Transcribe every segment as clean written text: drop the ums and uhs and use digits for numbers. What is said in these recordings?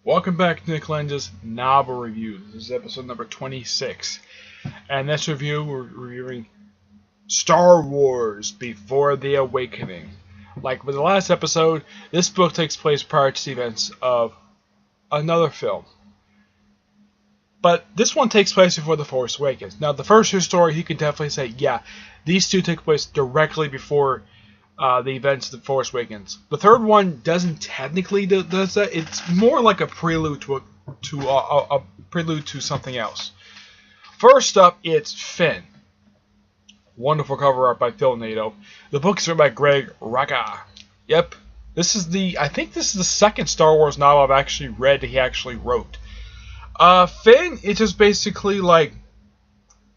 Welcome back to Nick Lenz's novel review. This is episode number 26. And this review, we're reviewing Star Wars Before the Awakening. Like with the last episode, this book takes place prior to the events of another film. But this one takes place before The Force Awakens. Now, the first two stories, you can definitely say, yeah, these two take place directly before the events of The Force Awakens. The third one doesn't technically does that. It's more like a prelude to a prelude to something else. First up, it's Finn. Wonderful cover art by Phil Nato. The book is written by Greg Rucka. Yep, I think this is the second Star Wars novel I've actually read that he actually wrote. Finn, it's just basically like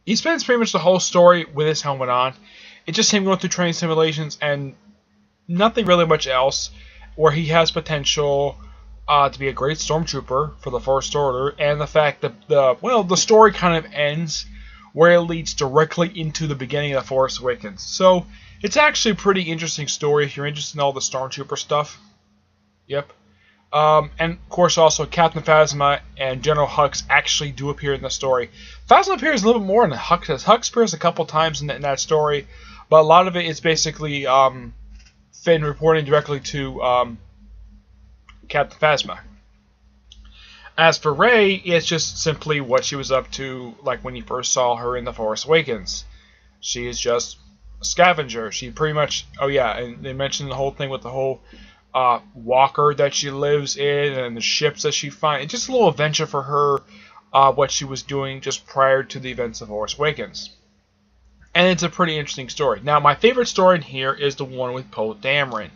he spends pretty much the whole story with his helmet on. It's just him going through training simulations and nothing really much else, where he has potential to be a great stormtrooper for the First Order, and the fact that the story kind of ends where it leads directly into the beginning of The Force Awakens. So it's actually a pretty interesting story if you're interested in all the stormtrooper stuff. Yep. And of course also Captain Phasma and General Hux actually do appear in the story. Phasma appears a little bit more than Hux does. Hux appears a couple times in that story, but a lot of it is basically Finn reporting directly to Captain Phasma. As for Rey, it's just simply what she was up to, like when you first saw her in The Force Awakens. She is just a scavenger. She pretty much, oh yeah, and they mentioned the whole thing with the whole walker that she lives in and the ships that she finds. It's just a little adventure for her, what she was doing just prior to the events of Force Awakens. And it's a pretty interesting story. Now, my favorite story in here is the one with Poe Dameron.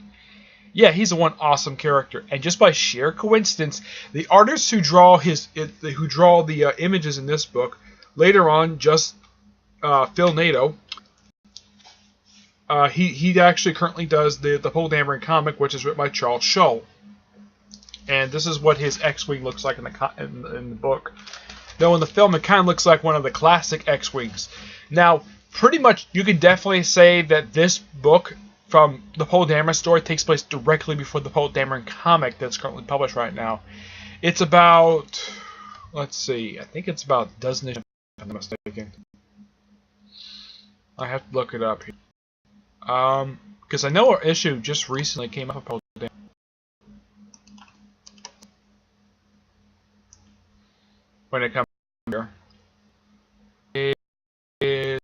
Yeah, he's the one awesome character, and just by sheer coincidence, the artists who draw the images in this book later on, just Phil Nato. He actually currently does the Poe Dameron comic, which is written by Charles Shull, and this is what his X-wing looks like in the book. Though in the film, it kind of looks like one of the classic X-wings. Now, pretty much, you could definitely say that this book from the Poe Dameron story takes place directly before the Poe Dameron comic that's currently published right now. It's about, let's see, I think it's about a dozen issues, if I'm not mistaken. I have to look it up here. Because I know our issue just recently came up with Poe Dameron. When it comes here. It is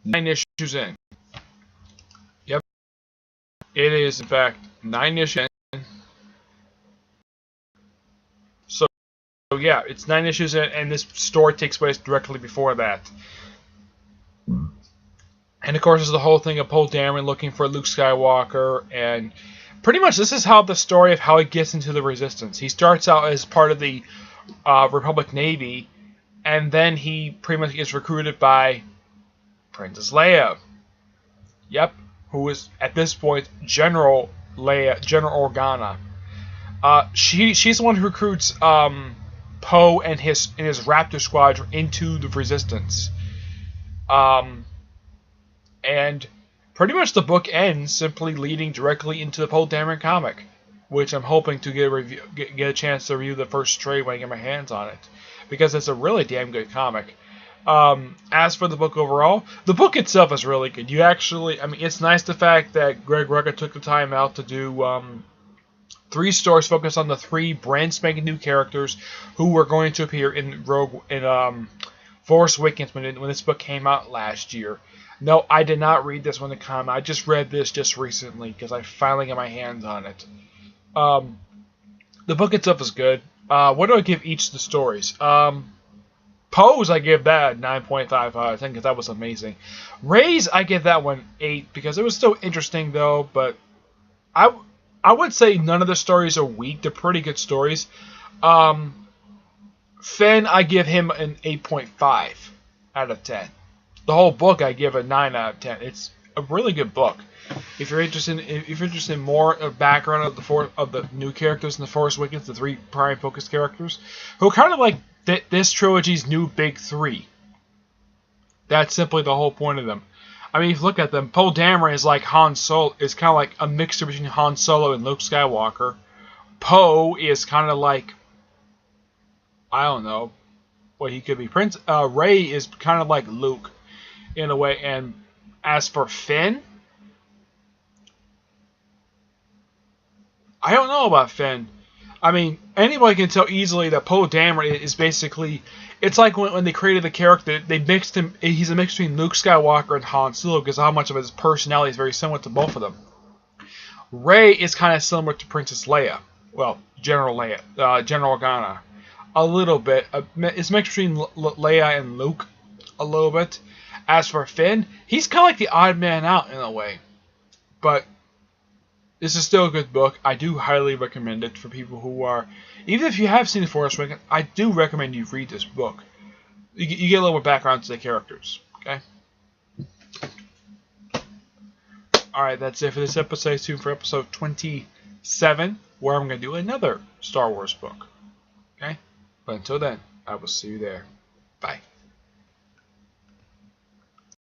9 issues in. Yep. It is, in fact, 9 issues in. So yeah, it's 9 issues in, and this story takes place directly before that. And of course, there's the whole thing of Poe Dameron looking for Luke Skywalker, and pretty much this is how the story of how he gets into the Resistance. He starts out as part of the Republic Navy, and then he pretty much gets recruited by Princess Leia. Yep, who is at this point General Organa. She's the one who recruits Poe and his Raptor Squadron into the Resistance. And pretty much the book ends simply leading directly into the Poe Dameron comic, which I'm hoping to get a chance to review the first trade when I get my hands on it, because it's a really damn good comic. As for the book overall, the book itself is really good. It's nice the fact that Greg Rucka took the time out to do 3 stories focused on the 3 brand spanking new characters who were going to appear in Force Awakens when this book came out last year. No, I did not read this when it came out. I just read this just recently because I finally got my hands on it. The book itself is good. What do I give each of the stories? Poe's, I give that 9.55. I think that was amazing. Rey's, I give that one 8 because it was still interesting though. But I would say none of the stories are weak. They're pretty good stories. Finn, I give him an 8.5 out of 10. The whole book, I give a 9 out of 10. It's a really good book. If you're interested in more of background of the new characters in The Force Awakens, the 3 prime focus characters, who are kind of like this trilogy's new big 3. That's simply the whole point of them. I mean, if you look at them, Poe Dameron is like Han Solo. Is kind of like a mixture between Han Solo and Luke Skywalker. Poe is kind of like, I don't know what he could be. Rey is kind of like Luke in a way. And as for Finn, I don't know about Finn. I mean, anybody can tell easily that Poe Dameron is basically... It's like when they created the character, they mixed him... He's a mix between Luke Skywalker and Han Solo because how much of his personality is very similar to both of them. Rey is kind of similar to Princess Leia. Well, General Leia. General Organa. A little bit. It's mixed between Leia and Luke. A little bit. As for Finn, he's kind of like the odd man out in a way. But... this is still a good book. I do highly recommend it for people who are... Even if you have seen The Force Awakens, I do recommend you read this book. You get a little more background to the characters. Okay? Alright, that's it for this episode. Stay tuned for episode 27, where I'm going to do another Star Wars book. Okay? But until then, I will see you there. Bye.